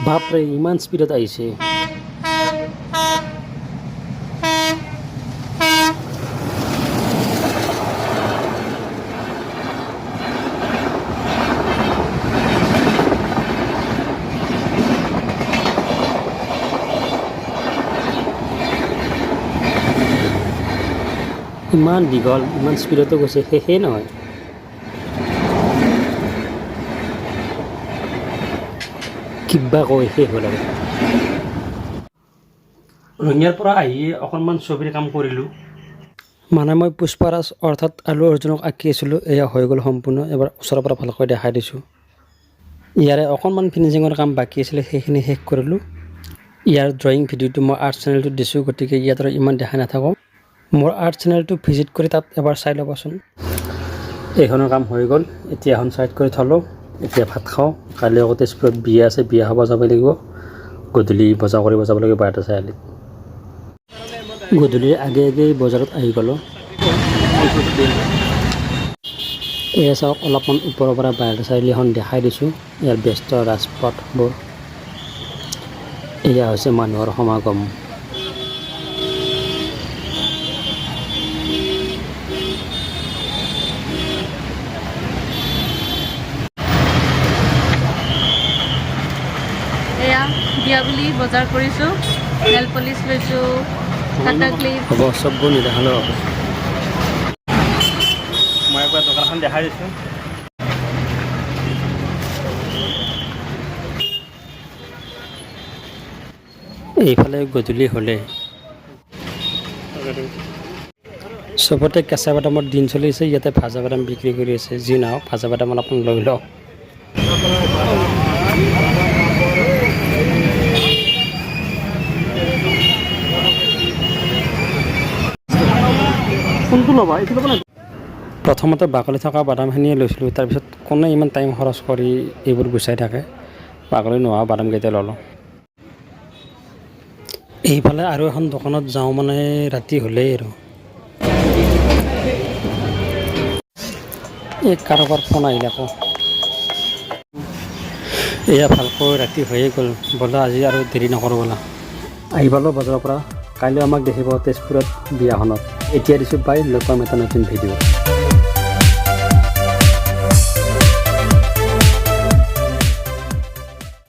বাপৰে ইমান স্পীডত আহিছে। ইমান দীঘল, ইমান স্পীডতো গৈছে, শেষেই নহয়। কিবা কৈ শেষ হ'ল আৰু। ৰঙিয়াৰ পৰা আহি অকণমান ছবিৰ কাম কৰিলোঁ। মানে মই পুষ্পাৰাজ অৰ্থাৎ আলু অৰ্জুনক আঁকি আছিলোঁ, এয়া হৈ গ'ল সম্পূৰ্ণ। এবাৰ ওচৰৰ পৰা ভালকৈ দেখাই দিছোঁ। ইয়াৰে অকণমান ফিনিচিঙৰ কাম বাকী আছিলে, সেইখিনি শেষ কৰিলোঁ। ইয়াৰ ড্ৰয়িং ভিডিঅ'টো মই আৰ্ট চেনেলটোত দিছোঁ, গতিকে ইয়াত আৰু ইমান দেখাই নাথাকোঁ। মোৰ আৰ্ট চেনেলটো ভিজিট কৰি তাত এবাৰ চাই ল'বচোন। এইখনৰ কাম হৈ গ'ল, এতিয়া এখন চাইড কৰি থ'লোঁ। এতিয়া ভাত খাওঁ। কালি আকৌ তেজপুৰত বিয়া আছে, বিয়া খাব যাব লাগিব। গধূলি বজাৰ কৰিব যাব লাগিব 12টা চাৰিআলিত। গধূলিৰ আগে আগেই বজাৰত আহি গ'লোঁ। এয়া চাওক, অলপমান ওপৰৰ পৰা 12টা চাৰিআলিখন দেখাই দিছোঁ। ইয়াৰ ব্যস্ত ৰাজপথবোৰ। এয়া হৈছে মানুহৰ সমাগম। এয়া বিয়া বুলি বজাৰ কৰিছোঁ। নেল পলিচ লৈছোঁ, কাটা ক্লিপ। হ'ব, চববোৰ নেদেখালেও হ'ব। মই একবাৰ দোকানখন দেখাই দিছোঁ। এইফালে গধূলি হ'লে চবতে কেঁচা বাদামৰ দিন চলিছে। ইয়াতে ভাজা বাদাম বিক্ৰী কৰি আছে। যি নহওক, ভাজা বাদাম অলপমান লৈ লওক। কোনটো ল'বা? এইটো ল'বা নে? প্ৰথমতে বাকলি থকা বাদামখিনিয়ে লৈছিলোঁ। তাৰপিছত কোনে ইমান টাইম খৰচ কৰি এইবোৰ গুচাই থাকে, বাকলি নোহোৱা বাদামকেইটা ল'লোঁ। এইফালে আৰু এখন দোকানত যাওঁ, মানে ৰাতি হ'লেই আৰু। এই কাৰোবাৰ ফোন আহিল আকৌ। এয়া ভালকৈ ৰাতি হৈয়ে গ'ল। ব'লা আজি আৰু দেৰি নকৰোঁ ব'লা। আহি পালোঁ বজাৰৰ পৰা। কাইলৈ আমাক দেখিব তেজপুৰত বিয়াখনত। এতিয়া দিছোঁ বাই, লগ পাম এটা নতুন ভিডিঅ'।